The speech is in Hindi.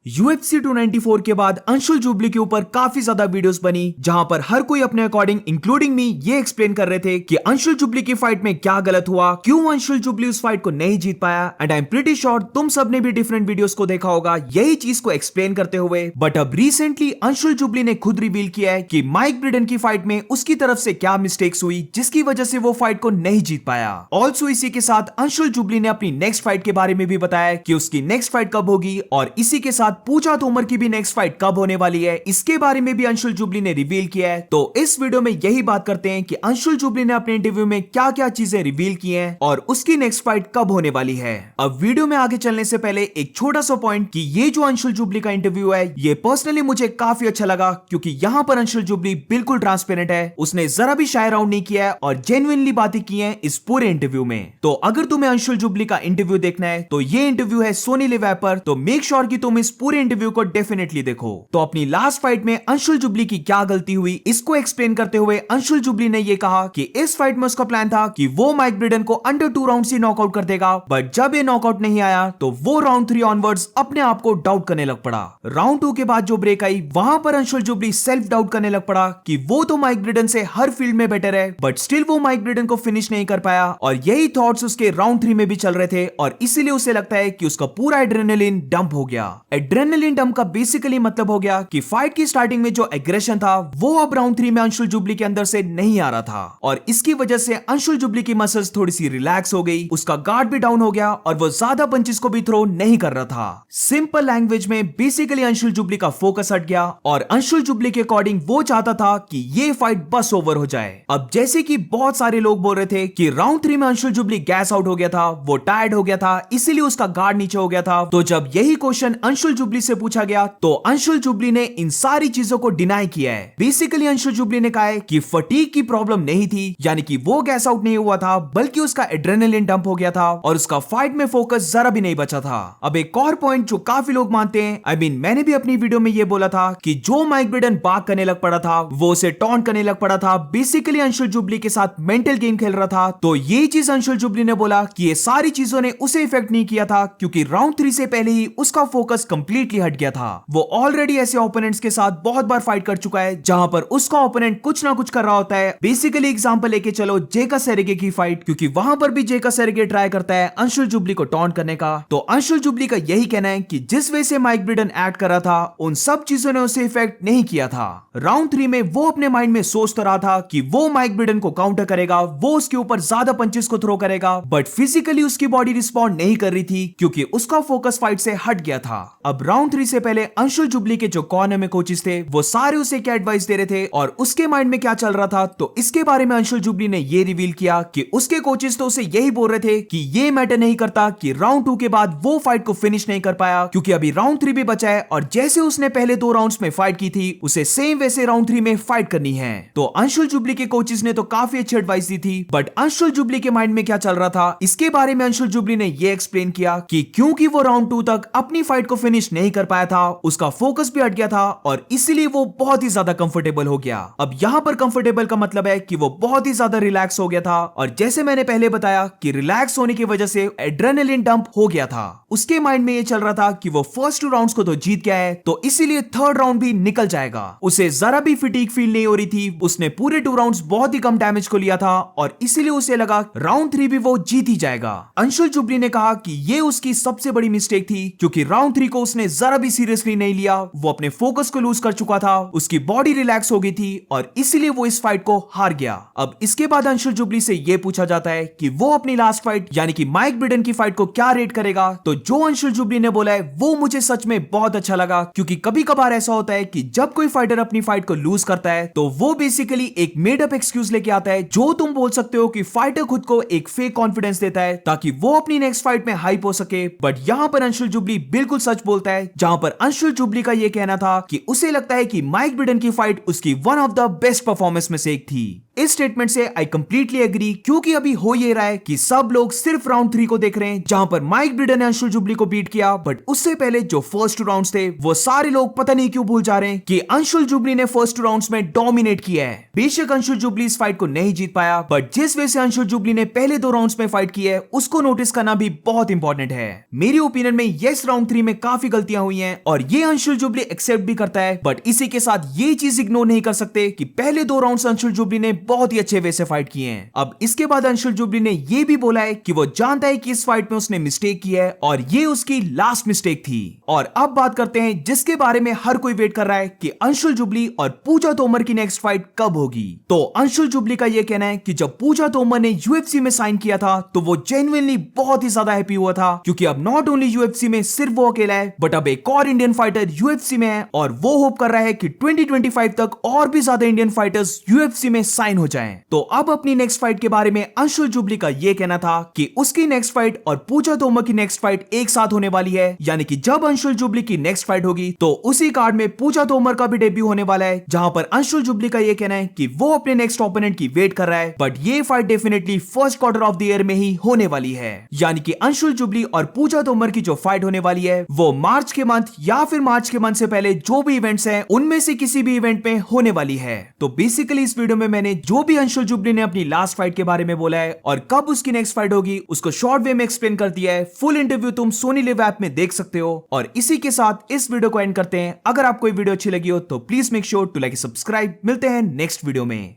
UFC 294 के बाद अंशुल जुबली के ऊपर काफी ज्यादा वीडियोस बनी जहां पर हर कोई अपने अकॉर्डिंग इंक्लूडिंग मी ये एक्सप्लेन कर रहे थे कि अंशुल जुबली की फाइट में क्या गलत हुआ, क्यों अंशुल जुबली उस फाइट को नहीं जीत पाया। And I am pretty sure तुम सबने भी डिफरेंट वीडियोस को देखा होगा यही चीज को एक्सप्लेन करते हुए। बट अब रिसेंटली अंशुल जुबली ने खुद रिवील किया है कि माइक ब्रिडन की फाइट में उसकी तरफ से क्या मिस्टेक्स हुई जिसकी वजह से वो फाइट को नहीं जीत पाया। ऑल्सो इसी के साथ अंशुल जुबली ने अपनी नेक्स्ट फाइट के बारे में भी बताया कि उसकी नेक्स्ट फाइट कब होगी, और इसी के साथ पूजा तोमर की भी नेक्स्ट फाइट कब होने वाली है इसके बारे में भी अंशुल जुबली ने रिवील किया है। तो इस वीडियो में यही बात करते हैं कि अंशुल जुबली ने अपने इंटरव्यू में क्या क्या चीजें रिवील की हैं और उसकी नेक्स्ट फाइट कब होने वाली है। अब वीडियो में आगे चलने से पहले एक छोटा सा पॉइंट कि ये जो अंशुल जुबली का इंटरव्यू है ये पर्सनली मुझे काफी अच्छा लगा, क्योंकि यहाँ पर अंशुल जुबली बिल्कुल ट्रांसपेरेंट है, उसने जरा भी शाय राउंड नहीं किया है और जेन्युइनली बातें की हैं इस पूरे इंटरव्यू में। तो अगर तुम्हें अंशुल जुबली का इंटरव्यू देखना है तो ये इंटरव्यू है सोनी लिव ऐप पर, तो मेक श्योर कि तुम इस पूरे इंटरव्यू को डेफिनेटली देखो। तो अपनी लास्ट फाइट में अंशुल जुबली की क्या गलती हुई इसको एक्सप्लेन करते हुए अंशुल जुबली ने ये कहा कि इस फाइट में उसका प्लान था कि वो माइक ब्रिडन को अंडर 2 राउंड से नॉकआउट कर देगा, बट जब ये नॉकआउट नहीं आया तो वो राउंड 3 ऑनवर्ड्स अपने आप को डाउट करने लग पड़ा। राउंड 2 के बाद जो ब्रेक आई वहां पर अंशुल जुबली सेल्फ डाउट करने लग पड़ा कि वो तो माइक ब्रिडन से हर फील्ड में बेटर है, बट स्टिल वो माइक ब्रिडन को फिनिश नहीं कर पाया। और यही थॉट्स उसके राउंड 3 में भी चल रहे थे और इसीलिए उसे लगता है कि उसका पूरा एड्रेनालिन डंप हो गया। एड्रेनालिन डंप का बेसिकली मतलब हो गया कि फाइट की स्टार्टिंग में जो एग्रेशन था वो अब राउंड 3 में अंशुल जुबली के अंदर से नहीं आ रहा था, और इसकी वजह से अंशुल जुबली की मसल्स थोड़ी सी रिलैक्स हो गई, उसका गार्ड भी डाउन हो गया और वो ज्यादा पंचेस को भी थ्रो नहीं कर रहा था। सिंपल लैंग्वेज में बेसिकली अंशुल जुबली का फोकस हट गया और अंशुल जुबली के अकॉर्डिंग वो चाहता था कि ये फाइट बस ओवर हो जाए। अब जैसे कि बहुत सारे लोग बोल रहे थे कि राउंड 3 में अंशुल जुबली गैस आउट हो गया था, वो टायर्ड हो गया था, इसीलिए उसका गार्ड नीचे हो गया था। तो जब यही क्वेश्चन अंशुल जुबली से पूछा गया तो अंशुल जुबली ने इन सारी चीजों को डिनाई किया है। बेसिकली अंशुल जुबली ने कहा है कि फटीग की प्रॉब्लम नहीं थी, यानी कि वो गैस आउट नहीं हुआ था, बल्कि उसका एड्रेनालिन डंप हो गया था और उसका फाइट में फोकस जरा भी नहीं बचा था। अब एक और पॉइंट जो काफी लोग मानते हैं, मैंने भी अपनी वीडियो में ये बोला था कि जो माइक ब्रिडन बाग करने लग पड़ा था, वो उसे टॉन्ट करने लग पड़ा था, बेसिकली अंशुल जुबली के साथ मेंटल गेम खेल रहा था। तो ये चीज अंशुल जुबली ने बोला कि ये सारी चीजों ने उसे इफेक्ट नहीं किया था, क्योंकि राउंड 3 से पहले ही उसका फोकस कंप्लीटली हट गया था। वो ऑलरेडी ऐसे ओपोनेंट्स के साथ बहुत बार फाइट कर चुका है जहां पर उसका ओपोनेंट कुछ ना कुछ कर रहा होता है। बेसिकली एग्जांपल लेके चलो जेका सेरेगे की फाइट, क्योंकि वहां पर भी जेका सेरेगे ट्राई करता है अंशुल जुबली को टॉन्ट करने का। तो अंशुल जुबली का यही कहना है कि जिस वे से माइक ब्रिडन एक्ट कर रहा था उन सब चीजों ने उसे इफेक्ट नहीं किया था। राउंड 3 में वो अपने माइंड में सोच तो रहा था कि वो माइक ब्रिडन को काउंटर करेगा, वो उसके ऊपर ज्यादा पंचेस को थ्रो करेगा, बट फिजिकली उसकी बॉडी रिस्पॉन्ड नहीं कर रही थी क्योंकि उसका फोकस फाइट से हट गया था। अब राउंड 3 से पहले अंशुल जुबली के जो कॉर्नर में कोचेस थे वो सारे उसे क्या एडवाइस दे रहे थे और उसके माइंड में क्या चल रहा था, तो इसके बारे में अंशुल जुबली ने ये रिवील किया कि उसके कोचेस तो उसे यही बोल रहे थे कि ये मैटर नहीं करता कि राउंड 2 के बाद वो फाइट को फिनिश नहीं कर पाया, क्योंकि अभी राउंड 3 भी बचा है और जैसे उसने पहले 2 राउंड्स में फाइट की थी उसे सेम वैसे राउंड 3 में फाइट करनी है। तो अंशुल जुबली के कोचेस ने तो काफी अच्छी एडवाइस दी थी, बट अंशुल जुबली के माइंड में क्या चल रहा था इसके बारे में अंशुल जुबली ने ये एक्सप्लेन किया कि क्योंकि वो राउंड 2 तक अपनी फाइट को फिनिश नहीं कर पाया था, उसका फोकस भी हट गया था और इसीलिए वो बहुत ही ज्यादा कंफर्टेबल हो गया। अब यहाँ पर कंफर्टेबल का मतलब है कि वो बहुत ही ज्यादा रिलैक्स हो गया था, और जैसे मैंने पहले बताया कि रिलैक्स होने की वजह से एड्रेनालिन डंप हो गया था। उसके माइंड में ये चल रहा था कि वो फर्स्ट 2 राउंड्स को तो जीत गया है, तो इसीलिए थर्ड राउंड भी निकल जाएगा। उसे जरा भी फटीग फील नहीं हो रही थी, उसने पूरे 2 राउंड्स बहुत ही कम डैमेज को लिया था और इसीलिए उसे लगा राउंड 3 भी वो जीत ही जाएगा। अंशुल जुबली ने कहा कि ये उसकी सबसे बड़ी मिस्टेक थी, क्योंकि राउंड 3 को उसने जरा भी सीरियसली नहीं लिया, वो अपने फोकस को लूज कर चुका था, उसकी बॉडी रिलैक्स हो गई थी और इसीलिए वो इस फाइट को हार गया। अब इसके बाद अंशुल जुबली से यह पूछा जाता है कि वो अपनी लास्ट फाइट यानी कि माइक ब्रिडन की फाइट को क्या रेट करेगा, तो जो अंशुल जुबली ने बोला है वो मुझे सच में बहुत अच्छा लगा, क्योंकि कभी कभार ऐसा होता है कि जब कोई फाइटर अपनी फाइट को लूज करता है तो वो बेसिकली एक मेड अप एक्सक्यूज लेके आता है, जो तुम बोल सकते हो कि फाइटर खुद को एक फेक कॉन्फिडेंस देता है ताकि वो अपनी नेक्स्ट फाइट में हाइप हो सके। बट यहाँ पर अंशुल जुबली बिल्कुल सच बोलता है, जहां पर अंशुल जुबली का यह कहना था कि उसे लगता है कि माइक ब्रिडन की फाइट उसकी one of the best performance में से एक थी। इस स्टेटमेंट से आई कंप्लीटली एग्री, क्योंकि अभी हो ये रहा है कि सब लोग सिर्फ राउंड 3 को देख रहे हैं जहां पर माइक ब्रीडर ने अंशुल जुबली को बीट किया, बट उससे पहले जो फर्स्ट 2 राउंड्स थे वो सारे लोग पता नहीं क्यों भूल जा रहे हैं कि अंशुल जुबली ने फर्स्ट 2 राउंड्स में डोमिनेट किया है। बेशक अंशुल जुबली इस फाइट को नहीं जीत पाया, बट जिस वजह से अंशुल जुबली ने पहले 2 राउंड्स में फाइट की है उसको नोटिस करना भी बहुत इंपॉर्टेंट है। मेरी ओपिनियन में यस राउंड 3 में काफी गलतियां हुई हैं और ये अंशुल जुबली एक्सेप्ट भी करता है, बट इसी के साथ ये चीज इग्नोर नहीं कर सकते कि पहले 2 राउंड्स अंशुल जुबली ने बहुत ही अच्छे वे से फाइट किए हैं। अब इसके बाद अंशुल जुबली ने ये भी बोला है कि वो जानता है कि इस फाइट में उसने मिस्टेक की है और ये उसकी लास्ट मिस्टेक थी। और अब बात करते हैं जिसके बारे में हर कोई वेट कर रहा है कि अंशुल जुबली और पूजा तोमर की नेक्स्ट फाइट कब होगी। तो अंशुल जुबली का यह कहना है कि जब पूजा तोमर ने यूएफसी में साइन किया था तो वो जेन्युइनली बहुत ही ज्यादा हैप्पी हुआ था, क्योंकि अब नॉट ओनली यूएफसी में सिर्फ वो अकेला है बट अब एक और इंडियन फाइटर यूएफसी में है और वो होप कर रहा है कि 2025 तक और भी ज्यादा इंडियन फाइटर्स यूएफसी में साइन हो जाएं। तो अब अपनी नेक्स्ट फाइट के बारे में अंशुल जुबली का यह कहना था कि उसकी नेक्स्ट फाइट और पूजा तोमर की नेक्स्ट फाइट एक साथ होने वाली है, यानी कि जब अंशुल जुबली की नेक्स्ट फाइट होगी तो उसी कार्ड में पूजा तोमर का भी डेब्यू होने वाला है, जहां पर अंशुल जुबली का यह कहना है कि वो अपने नेक्स्ट ओपोनेंट की वेट कर रहा है, बट ये fight definitely first quarter of the year में ही होने वाली है। यानी कि अंशुल जुबली और पूजा तोमर की जो फाइट होने वाली है वो मार्च के मंथ या फिर मार्च के मंथ से पहले जो भी इवेंट्स हैं उनमें से किसी भी इवेंट में होने वाली है। तो बेसिकली इस वीडियो में मैंने जो भी अंशुल जुबली ने अपनी लास्ट फाइट के बारे में बोला है और कब उसकी नेक्स्ट फाइट होगी उसको शॉर्ट वे में एक्सप्लेन कर दिया है। फुल इंटरव्यू तुम सोनी लिव ऐप में देख सकते हो। और इसी के साथ इस वीडियो को एंड करते हैं। अगर आपको ये वीडियो अच्छी लगी हो तो please make sure to like subscribe. मिलते हैं नेक्स्ट वीडियो में।